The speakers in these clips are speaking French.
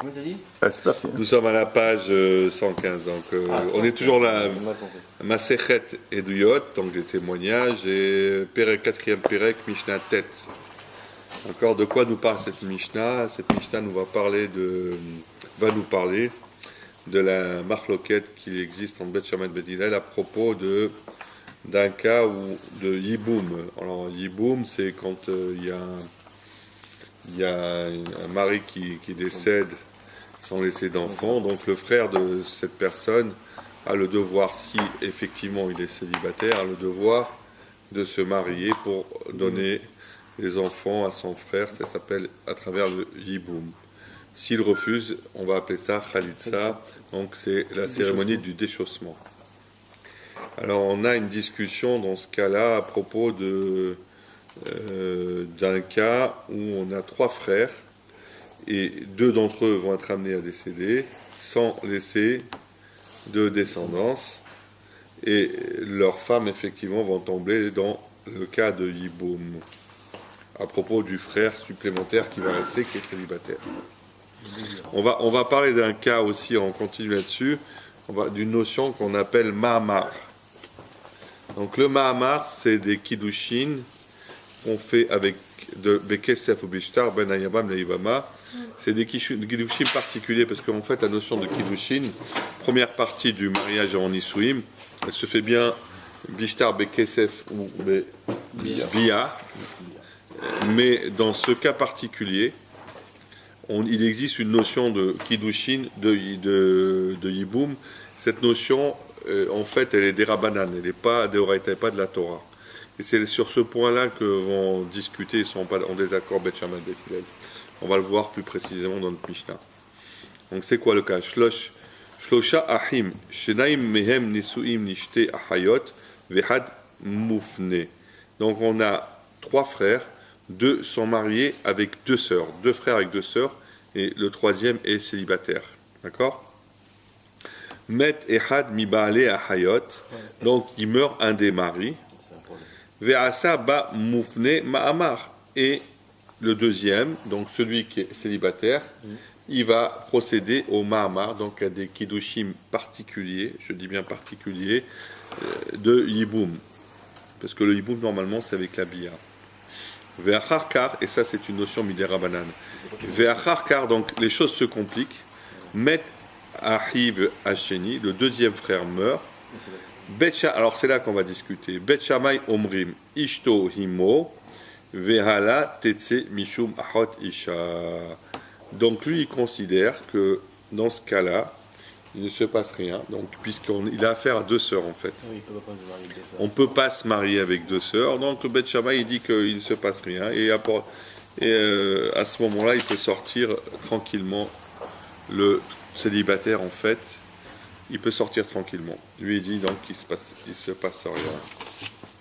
Comment t'as dit? Ah, c'est parti. Nous sommes à la page 115, donc on est toujours là. Masechet Eduyot, donc des témoignages, et Perek, 4e Perek, Mishnah Tet. Encore de quoi nous parle cette Mishnah? Cette Mishnah va nous parler de la marloquette qui existe entre Bet Shammai et Bet Hillel à propos d'un cas de Yiboum. Alors Yiboum, c'est quand il y a un mari qui décède sans laisser d'enfant, donc le frère de cette personne a le devoir, si effectivement il est célibataire, a le devoir de se marier pour donner les enfants à son frère. Ça s'appelle à travers le Yiboum. S'il refuse, on va appeler ça Khalitsa, donc c'est la cérémonie du déchaussement. Alors on a une discussion dans ce cas-là à propos d'un cas où on a 3 frères et 2 d'entre eux vont être amenés à décéder sans laisser de descendance, et leurs femmes effectivement vont tomber dans le cas de Yiboum à propos du frère supplémentaire qui va rester, qui est célibataire. On va parler d'un cas aussi, on continue là-dessus, d'une notion qu'on appelle Mahamar. Donc le Mahamar, c'est des kiddushin qu'on fait avec de Bekesef ou Bishtar, Ben Ayabam, Leibama. C'est des kiddushin particuliers parce qu'en fait la notion de kiddushin, première partie du mariage en Nisouim, elle se fait bien Bishtar, Bekesef ou Bia. Mais dans ce cas particulier, il existe une notion de kiddushin, de Yiboum. Cette notion, en fait, elle est des Rabbanan, elle n'est pas des Oraita, elle n'est pas de la Torah. Et c'est sur ce point-là que vont discuter, ils ne sont pas en désaccord Bet Shammai et Bet Hillel. On va le voir plus précisément dans notre Mishnah. Donc c'est quoi le cas? Shlosha ahim, shenaim mehem nisuim nishte ahayot, vehad mufne. Donc on a 3 frères, 2 sont mariés avec 2 sœurs, 2 frères avec 2 sœurs, et le 3e est célibataire. D'accord? Met ehad mi baale ahayot, donc il meurt un des maris. Ve'asa ba mufne ma'amar, et le 2e, donc celui qui est célibataire, il va procéder au ma'amar, donc à des kiddushim particuliers, je dis bien particuliers, de Yiboum. Parce que le Yiboum, normalement, c'est avec la bia. Ve'acharkar, et ça c'est une notion midera banane. Ve'acharkar, donc les choses se compliquent. Met ahiv hasheni, le 2e frère meurt. Alors c'est là qu'on va discuter. Bet Shammai omrim ishto himo vehala tetse mishum ahot isha. Donc lui il considère que dans ce cas-là il ne se passe rien. Donc puisqu'il a affaire à 2 sœurs en fait. On ne peut pas se marier avec 2 sœurs. Donc Bet Shammai il dit qu'il ne se passe rien, et à ce moment-là il peut sortir tranquillement. Le célibataire en fait, il peut sortir tranquillement. Lui, il dit donc qu'il se passe rien,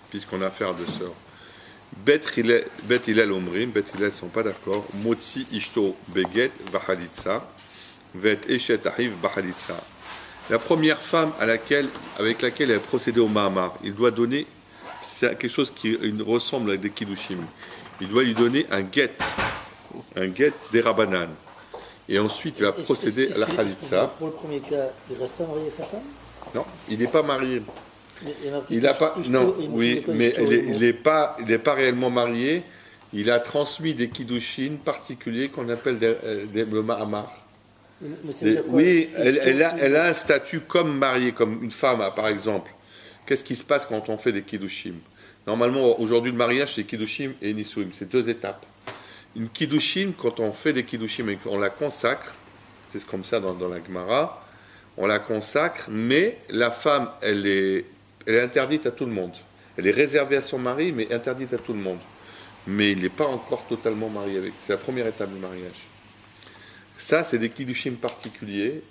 puisqu'on a affaire à 2 sœurs. Bet Hillel omrim, Bet Hillel ne sont pas d'accord. Motzi ishto beget vachalitza, vet eshet ahiv vachalitza. La première femme avec laquelle elle a procédé au Mahamar, il doit donner, c'est quelque chose qui ressemble à des kiddushim. Il doit lui donner un get des Rabbanan. Et ensuite, il va procéder à la Khalitsa. Pour le premier cas, il reste pas marié à sa femme? Non, il n'est pas marié. Il n'a pas. Ishto, Non, et oui, mais il n'est pas réellement marié. Il a transmis des kiddushin particuliers qu'on appelle le Mahamar. Oui, elle a un statut comme mariée, comme une femme, par exemple. Qu'est-ce qui se passe quand on fait des kiddushim? Normalement, aujourd'hui, le mariage, c'est kiddushim et nisuim. C'est 2 étapes. Une kiddushin, quand on fait des kiddushim, on la consacre, c'est comme ça dans la Gemara, on la consacre, mais la femme, elle est interdite à tout le monde. Elle est réservée à son mari, mais interdite à tout le monde. Mais il n'est pas encore totalement marié avec. C'est la première étape du mariage. Ça, c'est des kiddushim particuliers.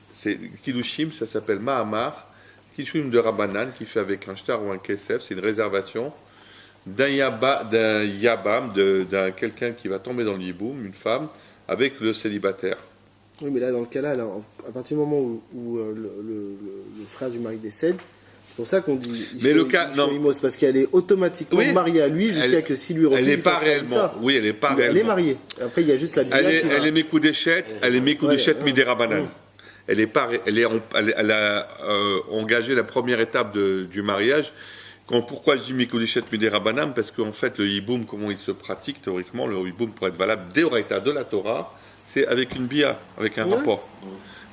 Kiddushim, ça s'appelle Mahamar. Kiddushim de Rabbanan, qui fait avec un shtar ou un kesef, c'est une réservation d'un yabam, d'un quelqu'un qui va tomber dans le yiboum, une femme, avec le célibataire. Oui, mais là, dans le cas-là, à partir du moment où le frère du mari décède, C'est pour ça qu'on dit Mais le cas, non. Ishto-Imo, c'est parce qu'elle est automatiquement Oui. mariée à lui jusqu'à Elle- que s'il lui refuse. Elle n'est il pas fasse réellement. ça. Oui, elle n'est pas Elle est réellement. mariée. Après, il y a juste la bia qui va- Elle est Mekoudéchet, elle est Mekoudéchet Midérabanan. Elle est pas, elle a engagé la première étape du mariage. Pourquoi je dis Mekoudéchet Midérabanan? Parce qu'en fait, le hiboum, comment il se pratique théoriquement, le hiboum pour être valable d'Oraita de la Torah, c'est avec une bia, avec un rapport.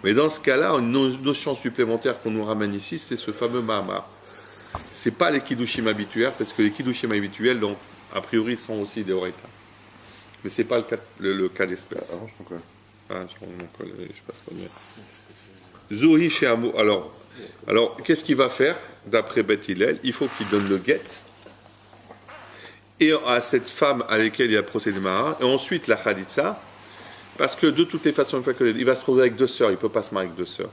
Mais dans ce cas-là, une notion supplémentaire qu'on nous ramène ici, c'est ce fameux Mahamar. C'est pas les Kiddushim habituels, parce que les Kiddushim habituels, donc, a priori, sont aussi des Oraita. Mais c'est pas le cas d'espèce. Arrange ton col. Ah, je passe pas bien. Zohi chez Amo. Alors, qu'est-ce qu'il va faire, d'après Beth Hillel? Il faut qu'il donne le guet et à cette femme à laquelle il a procédé Mahar, et ensuite la Khalitsa, parce que de toutes les façons, une fois il va se trouver avec deux sœurs, il ne peut pas se marier avec deux sœurs.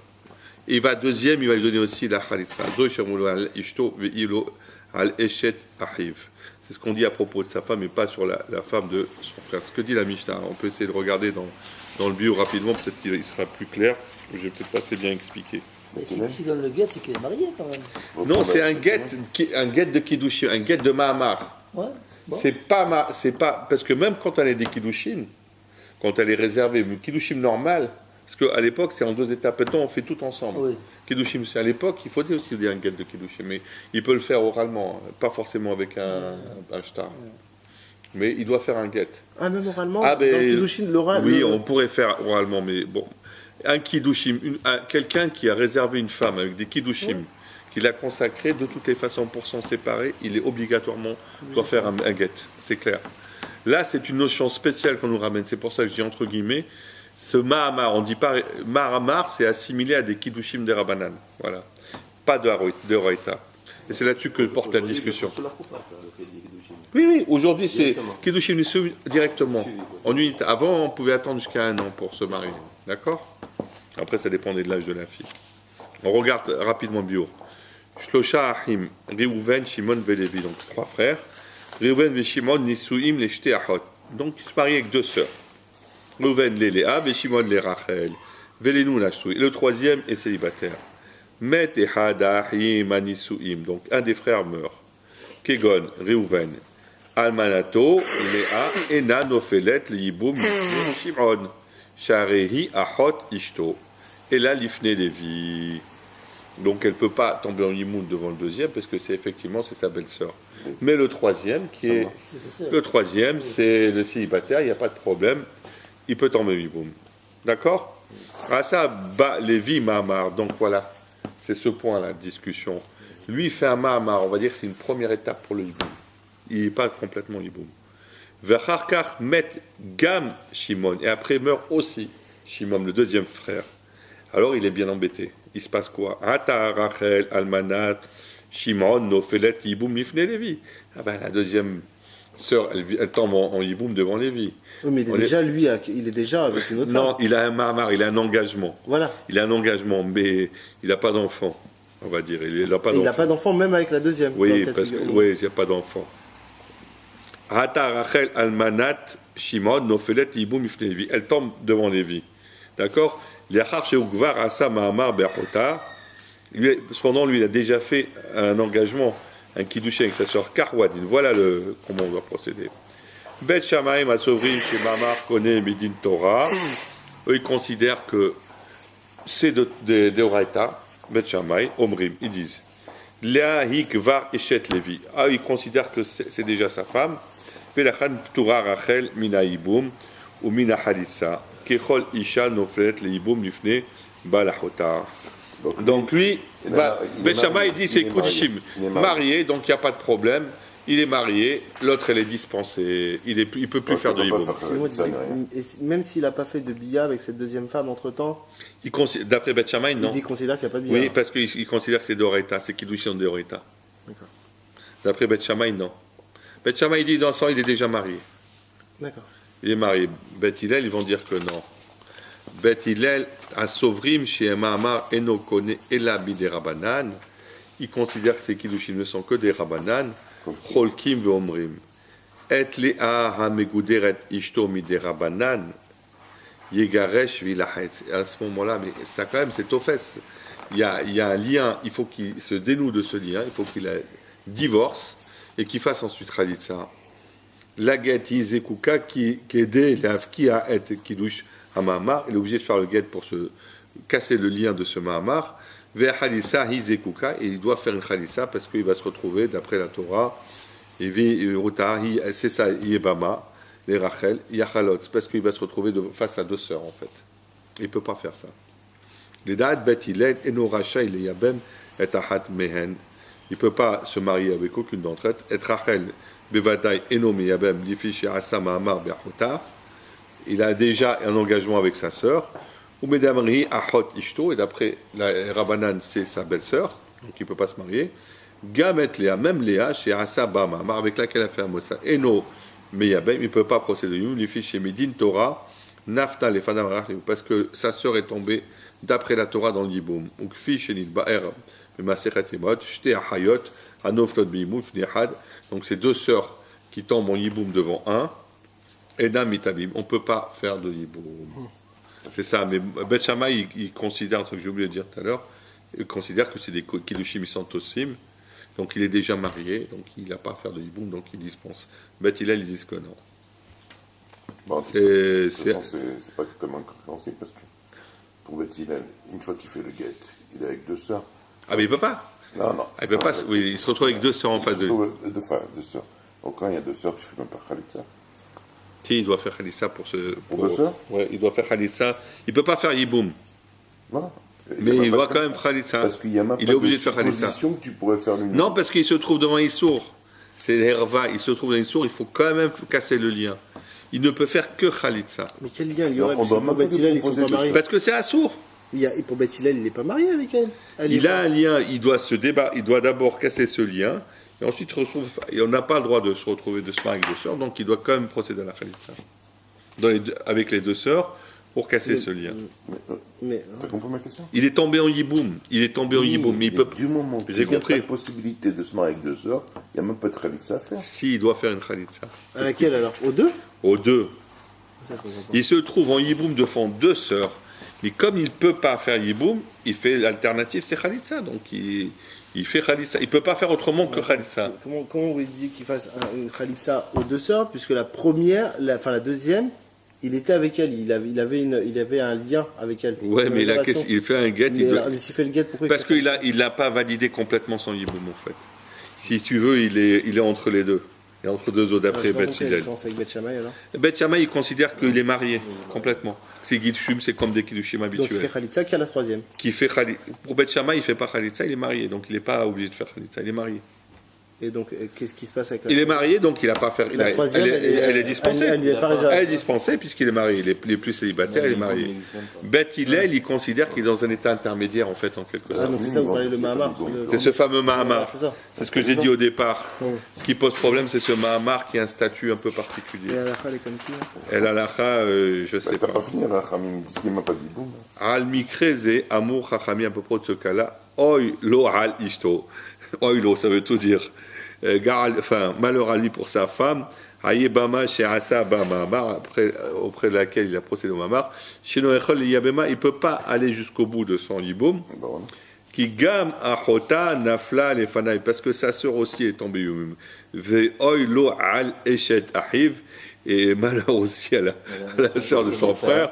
Et il va deuxième, il va lui donner aussi la Khalitsa. Zohi chez Amo al Ishto ve'ilo al Eshet Ahiv. C'est ce qu'on dit à propos de sa femme, et pas sur la femme de son frère. Ce que dit la Mishnah. On peut essayer de regarder dans le bio rapidement, peut-être qu'il sera plus clair. Je vais peut-être pas assez bien expliquer. Mais s'il donne le guet, c'est qu'il est marié quand même. Non, c'est un guet de Kiddushim, un guet de Mahamar. Ouais. Bon. C'est pas, parce que même quand elle est des Kiddushim, quand elle est réservée, une Kiddushim normale, parce qu'à l'époque c'est en deux étapes. Maintenant on fait tout ensemble. Oui. Kiddushim, c'est à l'époque, il faut aussi dire un guet de Kiddushim, mais il peut le faire oralement, pas forcément avec un shtar. Mais il doit faire un guet. Ah, même oralement Ah, ben, dans Kiddushin, l'oral. Oui, on pourrait faire oralement, mais bon. Un Kiddushim, quelqu'un qui a réservé une femme avec des Kiddushim, qui l'a consacré de toutes les façons pour s'en séparer, il est obligatoirement doit faire un guet, c'est clair. Là, c'est une notion spéciale qu'on nous ramène, c'est pour ça que je dis entre guillemets, ce Mahamar, on dit pas, Mahamar, c'est assimilé à des Kiddushim des Rabbanan, voilà. Pas de Horaïta. Et c'est là-dessus que porte la discussion. Oui, aujourd'hui c'est Kiddushim Nisou directement. En unité. Avant, on pouvait attendre jusqu'à 1 an pour se marier. D'accord? Après, ça dépendait de l'âge de la fille. On regarde rapidement bio. Shlosha Ahim, Reuven, Shimon, Velevi, donc 3 frères. Reuven et Shimon, Nisouim, les Shte Achot. Donc, ils se marient avec 2 sœurs. Reuven, les Léa, et Shimon, les Rachel. Velenu, la Soui. Et le troisième est célibataire. Met et Hadahim, Anisouim. Donc, un des frères meurt. Kegon, Reuven. Almanato, Léa, Ena, Nofelet, Liboum, Shimon. Sharehi, Achot, Ishto. Et là, l'Ifne Lévi. Donc, elle ne peut pas tomber en imoun devant le deuxième, parce que c'est effectivement sa belle-sœur. Mais le troisième, c'est le célibataire, il n'y a pas de problème. Il peut tomber en imoun. D'accord? Ah, ça, Ba Lévi, Mahamar. Donc, voilà. C'est ce point-là, discussion. Lui, il fait un Mahamar. On va dire que c'est une première étape pour le imoun. Il n'est pas complètement imoun. Vacharkar met Gam Shimon. Et après meurt aussi Shimon, le deuxième frère. Alors il est bien embêté. Il se passe quoi? Ata Rachel Almanat Shimon Nofelet Yiboum Lifne Lévi. Ah ben la deuxième sœur, elle tombe en Yiboum devant Lévi. Oui, mais il est déjà avec une autre femme. Non, il a un mahamar, il a un engagement. Voilà. Il a un engagement, mais il n'a pas d'enfant, on va dire. Il n'a pas Et d'enfant. il n'a pas d'enfant même avec la deuxième. Oui, parce que oui, il n'y a pas d'enfant. Hata Rachel Almanat Shimon Nofelet Yiboum Lifne Lévi. Elle tombe devant Lévi. D'accord? Cependant, lui, il a déjà fait un engagement, un kiddush avec sa sœur Karwadin. Voilà comment on doit procéder. Bet Shamaim Asovrim chez Mamar Kone Medin Torah. Eux, ils considèrent que c'est de Oraita. Bet Shamaim, Omrim, ils disent Léa Hikvar Eshet Levi. Ah, ils considèrent que c'est déjà sa femme. Velachan Ptura Rachel Mina Iboum ou Mina Halitza. Kechol Isha Noflet Leiboum Lifne Balachota. Donc lui, Beshama il dit c'est Kudishim, marié, donc il n'y a pas de problème. Il est marié, l'autre elle est dispensée, il ne peut plus faire de Yiboum. Même s'il n'a pas fait de bia avec cette deuxième femme entre temps, d'après Beth Shammai, non. Il considère qu'il n'y a pas de bia. Oui, parce qu'il considère que c'est d'Oreta, c'est Kiddushin d'Oreta. D'après Beth Shammai, non. Beth Shammai dit dans le sang, il est déjà marié. D'accord. Il est marié. Beth Hillel, ils vont dire que non. Beth Hillel, à Sovrim, chez Mahamar, Enokone, Elabi des Rabanan, ils considèrent que ces Kiddushin ne sont que des Rabanan, Cholkim ve Omrim. Et Lea Hameguderet Ishto mi des Rabanan, Yegaresh Vilachetz. À ce moment-là, mais ça quand même, c'est Tofes. il y a un lien, il faut qu'il se dénoue de ce lien, il faut qu'il divorce et qu'il fasse ensuite Khalitsa. La guette Izekuka qui aidait qui a été Kiddush à Mahamar, il est obligé de faire le guette pour se casser le lien de ce Mahamar. Vers Khalitsa Izekuka, et il doit faire une Khalitsa parce qu'il va se retrouver, d'après la Torah, c'est ça, Yebama, les Rachel, Yachalot, parce qu'il va se retrouver face à deux sœurs en fait. Il ne peut pas faire ça. Les Da'at Bet Hillel, Eno Racha, il est Yabem, et Ahat Mehen. Il ne peut pas se marier avec aucune d'entre elles. Et Rachel, Bevadai, Eno Meyabem, Lifishi Asa Mahamar Be'achota. Il a déjà un engagement avec sa sœur. Ou Medamri Achot Ishto, et d'après la Rabbanan, c'est sa belle-sœur, donc il ne peut pas se marier. Gamet Léa, même Léa, chez Asa Mahamar, avec laquelle elle a fait un mossa. Eno Meyabem, il ne peut pas procéder. Lifishi Medin Torah, Nafta les Fadam Rachel, parce que sa sœur est tombée d'après la Torah dans le Yiboum. Donc c'est deux sœurs qui tombent en Yiboum devant un, et d'un mitabim. On ne peut pas faire de Yiboum. C'est ça, mais Bet Shammai, il considère, ce que j'ai oublié de dire tout à l'heure, il considère que c'est des Kiddushim Santosim, donc il est déjà marié, donc il n'a pas à faire de Yiboum, donc il dispense. Bet Hillel, ils disent que non. Bon, c'est pas totalement compréhensible parce que pour Beth Hillel, une fois qu'il fait le guet, il est avec deux sœurs. Ah mais il peut pas. Non, non. Ah, il peut pas. Oui, il se retrouve avec deux sœurs en face de lui. Deux sœurs. Donc quand il y a deux sœurs, tu fais même pas Khalitsa. Si, il doit faire Khalitsa pour ce. Pour deux sœurs. Ouais, il doit faire Khalitsa. Il peut pas faire Yiboum. Non. Mais il doit quand même Khalitsa. Parce qu'il y a même il pas est obligé de de faire Khalitsa. que tu pourrais faire l'union. Non, parce qu'il se trouve devant Issour. C'est l'Herva, il se trouve dans Issour, il faut quand même casser le lien. Il ne peut faire que Khalitsa. Mais quel lien il y aurait? On doit Pour même Beth Hillel, ils sont proposer pas de mariés. Parce que c'est Assour. Et pour Beth Hillel, il n'est pas marié avec elle. Il a un lien, il doit se il doit d'abord casser ce lien, et ensuite et on n'a pas le droit de se retrouver de se marier avec deux sœurs, donc il doit quand même procéder à la Khalitsa. Avec les deux sœurs, pour casser ce lien. Mais T'as compris ma question? Il est tombé en Yiboum. Il est tombé en Yiboum, mais il peut. Du moment qu'il J'ai n'y a pas compris. de possibilité de se marier avec deux sœurs, il n'y a même pas de Khalitsa à faire. Si, il doit faire une Khalitsa. à laquelle alors? Aux deux? Aux deux. Ça, je comprends pas. Il se trouve en Yiboum devant deux sœurs. Mais comme il ne peut pas faire Yiboum, il fait l'alternative, c'est Khalitsa. Donc il fait Khalitsa. Il ne peut pas faire autrement que Khalitsa. Comment vous dites qu'il fasse une Khalitsa aux deux sœurs, puisque la première, la deuxième, il était avec elle, il avait un lien avec elle. Ouais, mais là, il fait un guet. Mais s'il fait le guet, pourquoi Parce qu'il n'a pas validé complètement son Yiboum, en fait. Si tu veux, il est entre les deux. Et entre deux autres, d'après Beth Hillel. avec Beth Shammai alors? Beth Shammai, il considère qu'il est marié, complètement. C'est Kiddushim, c'est comme des Kiddushim Donc il habituels. fait Khalitsa qu'à la troisième. Pour Beth Shammai, il ne fait pas Khalitsa, il est marié. Donc il n'est pas obligé de faire Khalitsa, il est marié. Et donc qu'est-ce qui se passe avec la Il est marié, donc il n'a pas à faire. La troisième, elle est dispensée. Elle lui est pas réservée. Elle est dispensée puisqu'il est marié. Il est plus célibataire, il est marié. Beth Hillel, il considère qu'il est dans un état intermédiaire, en fait, en quelque Ah, sorte. donc c'est ça, vous parlez de Mahamar. C'est ce fameux Mahamar. C'est ça. C'est ce que j'ai dit au départ. Oui. Ce qui pose problème, c'est ce Mahamar qui a un statut un peu Et particulier. la elle est comme qui? El Alacha, je sais T'as pas. pas fini, là, Khamim, il dit qu'il n'y a même pas dit boum. Al Mikreze, Amour Chachami, à peu près de ce cas-là. Oi lo al ishto. Oi lo, ça veut tout dire. Enfin, malheur à lui pour sa femme. Ayebama chez Asa Bamamar, auprès de laquelle il a procédé au Mamar. Chez Noéchol Yabema, il ne peut pas aller jusqu'au bout de son Yiboum. Bon, Qui gam achota nafla les fanaï, parce que sa sœur aussi est tombée Yumum. Ve oi lo al eshet ahiv. Et malheur aussi à la sœur de son frère,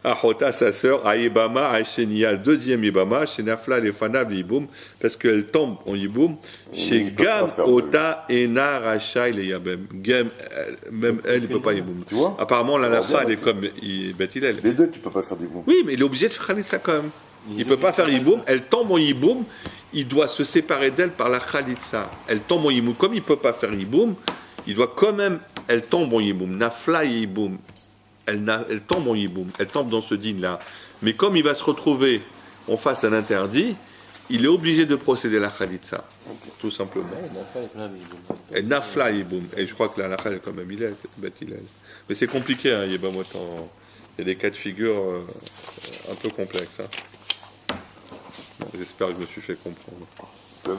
Achota, sa sœur, Aïbama, Aïchenia, deuxième Ibama, chez Nafla, les Fanav, Yiboum, parce qu'elle tombe en Yiboum, chez Gam, Ota, Ena, Racha, les Yabem. Gam, même elle, il ne peut pas Yiboum. Tu vois? Apparemment, la Lacha, elle est comme Beth Hillel. les deux, tu peux pas faire des boum. Oui, mais il est obligé de faire Khalitsa quand même. Il ne peut pas faire Yiboum. Elle tombe en Yiboum, il doit se séparer d'elle par la Khalitsa. Elle tombe en Yiboum. Comme il ne peut pas faire Yiboum, il doit quand même. Elle tombe en Yiboum. Nafla Yiboum. Elle tombe en Yiboum. Elle tombe dans ce din-là. Mais comme il va se retrouver en face d'un interdit, il est obligé de procéder à la Khalitsa. Tout simplement. Et Nafla Yiboum. Et je crois que la Lacha est quand même Beth Hillel. Mais c'est compliqué, hein, Yebamot. Il y a des cas de figure un peu complexes. Hein. J'espère que je me suis fait comprendre. On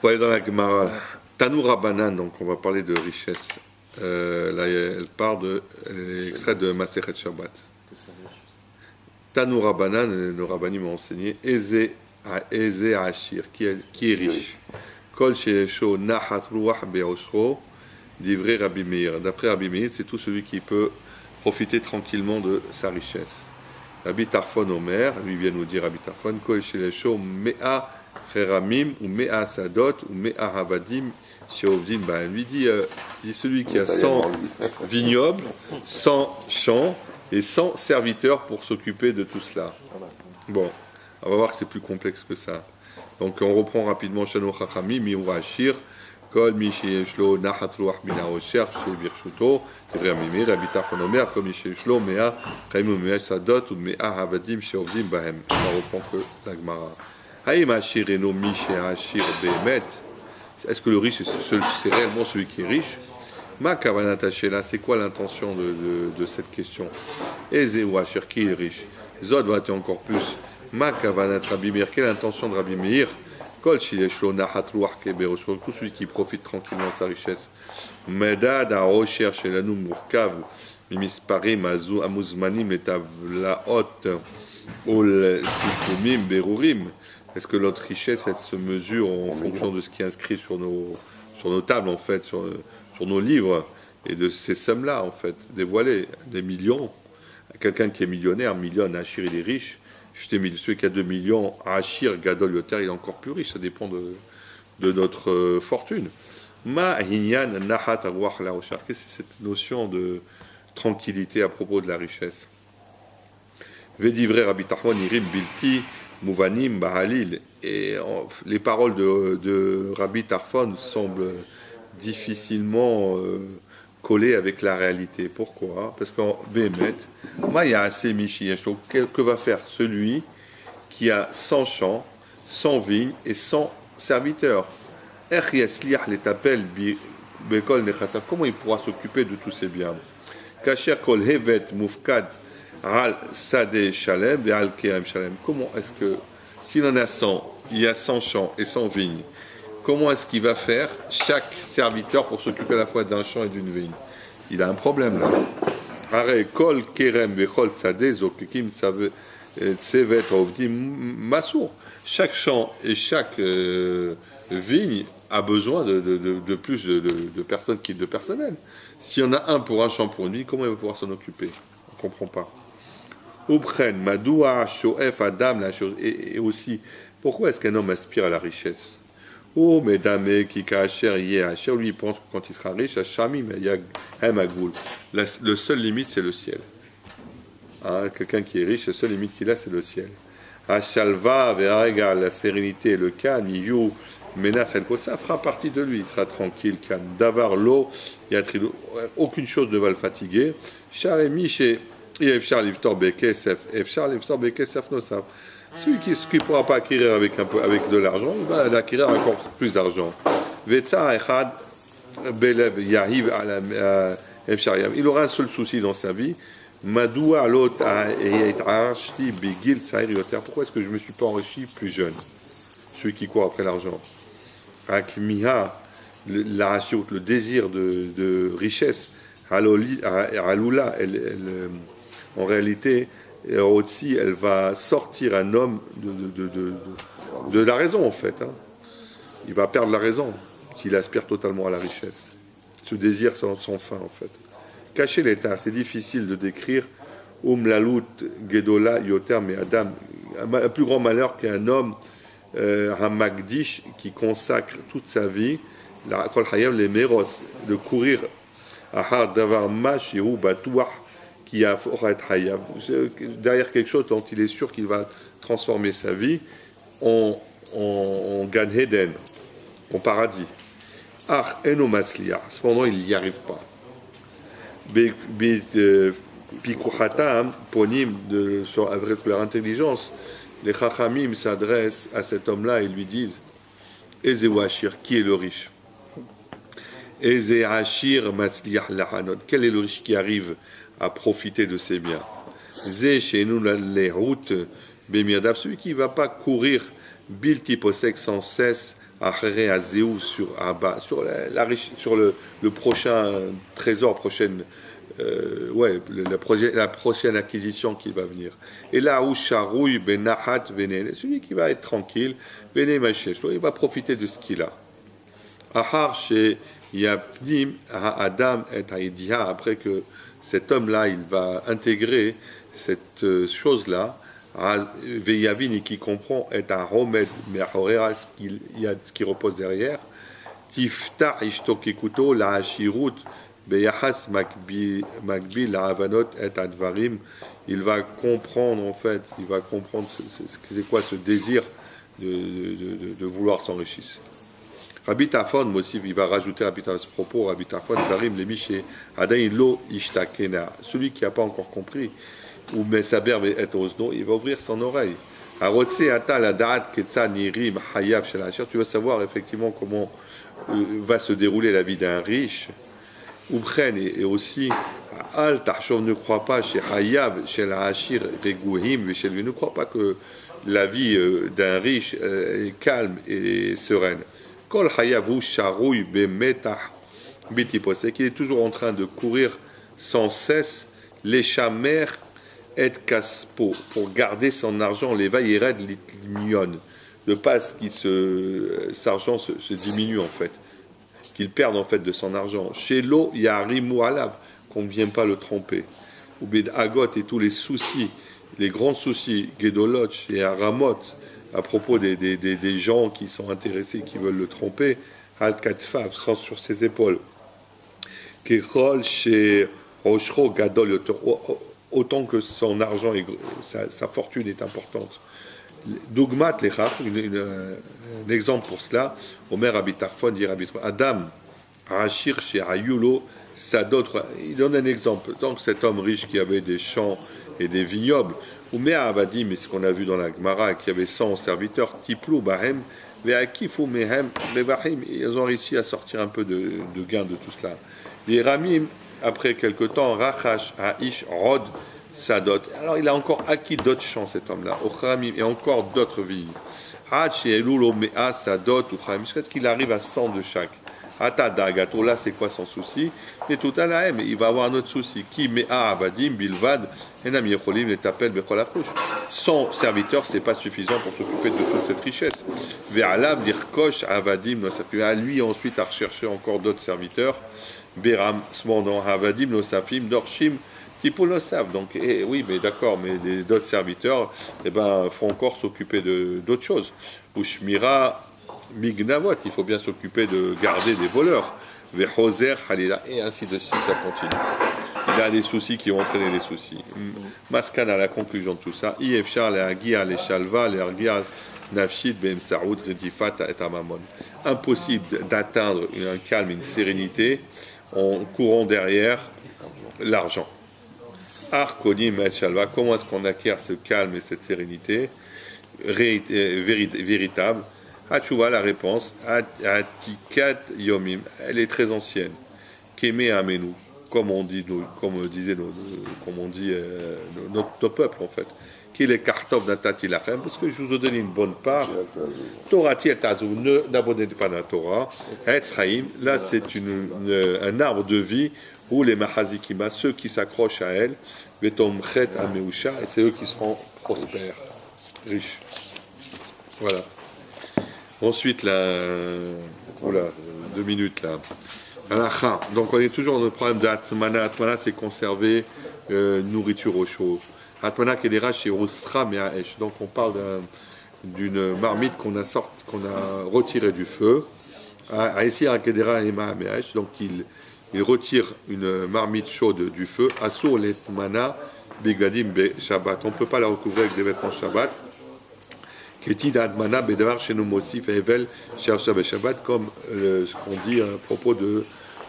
va aller dans la Gemara. Tanour Rabbanan, donc on va parler de richesse. Là, elle part de l'extrait de Masechet Shabbat. Tanou Rabbanan, nos rabbanim m'ont enseigné, Eze Ashir, qui est riche. Kol Sheesho Nahat Ruach Be'oshro, d'ivrei Rabbi Meir. D'après Rabbi Meir, c'est tout celui qui peut profiter tranquillement de sa richesse. Rabbi Tarfon Omer, lui vient nous dire Rabbi Tarfon, Kol Sheesho Mea Cheramim, ou Mea Sadot, ou Mea Havadim, Sheovdin Bahan. Lui dit celui qui a 100 vignobles, 100 champs, et 100 serviteurs pour s'occuper de tout cela. Bon, on va voir que c'est plus complexe que ça. Donc on reprend rapidement Shano Chachami, Miou Ashir, Kol Mishiyeshlo Nahat Ruach Bina Osher, Chez Birshuto, Rabbi Rabbi Tarfon Omer, Kol Mishiyeshlo Mea, Chaimou Mea Sadot, ou Mea Havadim, Sheovdim Bahem. On reprend que la Gemara. Haïm Ashir Eno Mishé Ashir Behemet. Est-ce que le riche, c'est réellement celui qui est riche? Ma kavanat hashela, c'est quoi l'intention de cette question? Eze ou Asher, qui est riche? Zod va être encore plus. Ma kavanat Rabbi Meir, quelle est l'intention de Rabbi Meir? Kol shileshlo nahat ruach keberoshro, tout celui qui profite tranquillement de sa richesse. Medad aosher shelanu murkav mimisparim azu amuzmanim letavlaot ol sikumim berurim. Est-ce que notre richesse, elle se mesure en fonction de ce qui est inscrit sur nos tables, en fait, sur nos livres, et de ces sommes-là, en fait, dévoilées, des millions? Quelqu'un qui est millionnaire, millionne, Achir, il est riche. Celui qui a 2 millions, Achir, Gadol, Yoter, il est encore plus riche. Ça dépend de notre fortune. Ma hinyan nahat awach la oshar. Qu'est-ce que c'est cette notion de tranquillité à propos de la richesse? Vedivre Rabbi Tarfon irim bilti Mouvanim Bahalil. Et les paroles de Rabbi Tarfon semblent difficilement collées avec la réalité. Pourquoi? Parce qu'en Béhémet, que va faire celui qui a 100 champs, 100 vignes et 100 serviteurs? Comment il pourra s'occuper de tous ces biens? Kacher kol hevet mufkad. Comment est-ce que, s'il en a 100, il y a 100 champs et 100 vignes, comment est-ce qu'il va faire chaque serviteur pour s'occuper à la fois d'un champ et d'une vigne? Il a un problème là. Chaque champ et chaque vigne a besoin de plus de personnes de personnel. S'il y en a un pour un champ pour une vigne, comment il va pouvoir s'en occuper? On ne comprend pas. Et aussi, pourquoi est-ce qu'un homme aspire à la richesse? Oh, mesdames, lui, il pense que quand il sera riche, le seul limite, c'est le ciel. Hein, quelqu'un qui est riche, la seule limite qu'il a, c'est le ciel. La sérénité et le calme, ça fera partie de lui, il sera tranquille, calme. D'avoir l'eau, aucune chose ne va le fatiguer. Celui qui ne pourra pas acquérir avec de l'argent, il va acquérir encore plus d'argent. Il aura un seul souci dans sa vie. Pourquoi est-ce que je ne me suis pas enrichi plus jeune? Celui qui court après l'argent. Le désir de richesse, en réalité, aussi, elle va sortir un homme de la raison, en fait. Hein. Il va perdre la raison s'il aspire totalement à la richesse. Ce désir sans fin, en fait. Cacher l'état, c'est difficile de décrire. Lalut Gedola Yoter mais Adam, un plus grand malheur qu'un homme, un Magdish, qui consacre toute sa vie, la Kol Hayam les Meros, de courir à Davar Mashiru Batouah, qui a Hayab, derrière quelque chose dont il est sûr qu'il va transformer sa vie en Gan Eden, en paradis. Ah, Enomatzliah, cependant il n'y arrive pas. Pikuhatam, ponim, avec leur intelligence, les Chachamim s'adressent à cet homme-là et lui disent: Ezewashir, qui est le riche? Ezewashir Matzliah Lahanot, quel est le riche qui arrive à profiter de ses biens? Zé chez nous les routes, Bémirdav, celui qui ne va pas courir Bilti Posek sans cesse Achere Azéou sur le prochain trésor, prochaine la prochaine acquisition qui va venir. Et là où Sharouy Benahat Vene, celui qui va être tranquille, Vene Macheshlo, il va profiter de ce qu'il a. Ahar chez Yapnim Adam et Haïdia, après que cet homme-là, il va intégrer cette chose-là, Veyavini qui comprend est un remède, mais il y a ce qui repose derrière. Tifta Ishtokikuto, la Hashirut, Beyahas Makbil, la Havanot et Advarim. Il va comprendre, en fait, c'est quoi ce désir de vouloir s'enrichir. Rabbi Tafon, Mossif, il va rajouter à ce propos, Rabbi Tafon, Varim, les Miché, Adain lo Ishtakena. Celui qui n'a pas encore compris, ou Mesaber et Osno, il va ouvrir son oreille. Arotse Ata la Da'at Ketsa Nirim Hayav Shel Hashir, tu vas savoir effectivement comment va se dérouler la vie d'un riche. Ubren et aussi, Al Tachov ne croit pas chez Hayav Shel Hashir Reguhim, ne croit pas que la vie d'un riche est calme et sereine. Kol Hayavu Sharouy Bemetah Bitipose, qu'il est toujours en train de courir sans cesse les chamers et caspo pour garder son argent, les vaillered l'imion, de pas qu'il cet argent se diminue en fait, qu'il perde en fait de son argent. Chez l'eau, il y a Rimou Alav, qu'on ne vient pas le tromper. Ou Bed Agot et tous les soucis, les grands soucis, Gedolot et Aramot, à propos des gens qui sont intéressés, qui veulent le tromper, Al-Katfav, sur ses épaules. Kechol chez Roshro Gadol, autant que son argent, sa fortune est importante. Dougmat Lechach, un exemple pour cela, Omer Abitarfon dit Adam, Rachir chez Ayulo, Sadot, il donne un exemple. Donc cet homme riche qui avait des champs et des vignobles, ou Mea Avadim, mais ce qu'on a vu dans la Gemara, qui avait 100 serviteurs, Tiplou Bahem, Veakifu Mehem, Bevahim, ils ont réussi à sortir un peu de gain de tout cela. Les Ramim, après quelque temps, Rachash, Aish, Rod, Sadot. Alors il a encore acquis d'autres champs, cet homme-là, Ochramim, et encore d'autres vignes. Hach, Elulo, Mea, Sadot, Ochramim, jusqu'à ce qu'il arrive à 100 de chaque. Atadagato, là c'est quoi son souci? Et tout à la mais il va avoir un autre souci. Qui Mea Avadim, Bilvad, Enam Yecholim, les Tapel, Becholakouch. 100 serviteurs, c'est pas suffisant pour s'occuper de toute cette richesse. Ve'alav, Lirkosh, Avadim, à lui ensuite à rechercher encore d'autres serviteurs. Beram, Smondon, Avadim, Nosafim, Dorshim, Tipul Nosav. Donc, oui, mais d'accord, mais d'autres serviteurs, faut encore s'occuper d'autres choses. Ushmira, Mignavot, il faut bien s'occuper de garder des voleurs. Vehoser, Halila, et ainsi de suite, ça continue. Il a des soucis qui ont entraîné des soucis. Maskan à la conclusion de tout ça. Iefchar, les Agia, les Shalva, les Argia, Nafshid, Ben Saoud, Redifat, et Amamon. Impossible d'atteindre un calme, une sérénité en courant derrière l'argent. Arkonim et Shalva, comment est-ce qu'on acquiert ce calme et cette sérénité véritable? Hatchouva, la réponse, Atikat Yomim, elle est très ancienne. Keme Amenu, comme on dit notre peuple en fait. Qui est Kartov Natati Lachem, parce que je vous ai donné une bonne part. Torati et Tazou, n'abonnez pas dans la Torah. Etzraïm, là c'est un arbre de vie où les Mahazikima, ceux qui s'accrochent à elle, Vetomchet Ameusha, et c'est eux qui seront prospères, riches. Voilà. Ensuite, là, 2 minutes là. Donc on est toujours dans le problème de Atmana. Atmana, c'est conserver nourriture au chaud. Atmana Kedera chez Ostra Meaesh. Donc on parle d'une marmite qu'on a retirée du feu. Aesir Kedera Ema Meaesh. Donc il retire une marmite chaude du feu. Asur Letmana Bigladim Be Shabbat. On ne peut pas la recouvrir avec des vêtements Shabbat. Ketid Admana Bedavar chez nous Mosif Evel Shabbat Shabbat, comme ce qu'on dit à propos de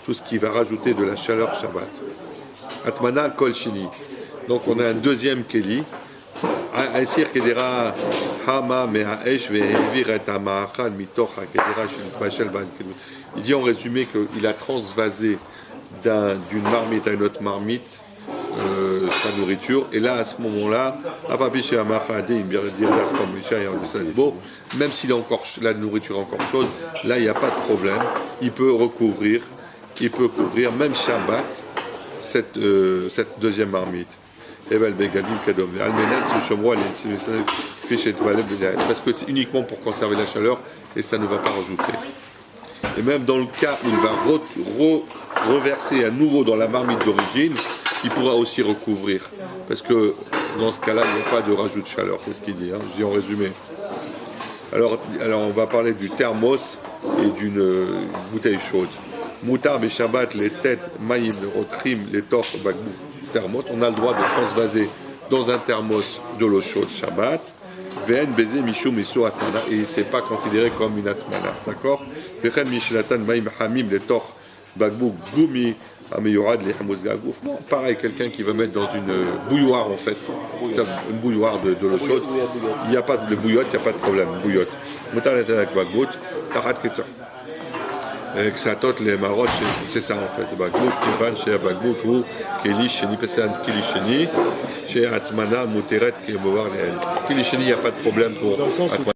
tout ce qui va rajouter de la chaleur Shabbat. Atmana Kol Shini. Donc on a un deuxième Keli. Aesir Kedera Hama Mehaesh Vehevir et Amahachal Mitoch Kedera Shel Ban. Il dit en résumé qu'il a transvasé d'une marmite à une autre marmite sa nourriture, et là à ce moment-là, même s'il a encore la nourriture encore chaude, là il n'y a pas de problème, il peut couvrir même Shabbat cette deuxième marmite. Parce que c'est uniquement pour conserver la chaleur et ça ne va pas rajouter. Et même dans le cas où il va reverser à nouveau dans la marmite d'origine, il pourra aussi recouvrir. Parce que dans ce cas-là, il n'y a pas de rajout de chaleur, c'est ce qu'il dit, hein, je dis en résumé. Alors on va parler du thermos et d'une bouteille chaude. Moutar, les Shabbat, les têtes, maïm, le rotrim, les torts, bagbou, thermos. On a le droit de transvaser dans un thermos de l'eau chaude Shabbat. Vn baiser michou miso atmana, et c'est pas considéré comme une atmana, d'accord? Vchen michelatan maïm hamim, les torts, bagbou, goumi, ameyorad, les hamouz gagouf. Non, pareil, quelqu'un qui va mettre dans une bouilloire en fait, une bouilloire de l'eau chaude. Il n'y a pas de bouillotte, il n'y a pas de problème, bouillotte. Moutar avec bagbout, tarat ketchup. Ksatot les marottes, c'est ça en fait. Bagbout, Kivan, chez Bagbout, ou Keli, Sheni, Pessan, Keli, Sheni, chez Atmana, Mouteret, Kebovar, Keli, Sheni, il n'y a pas de problème pour Atmana.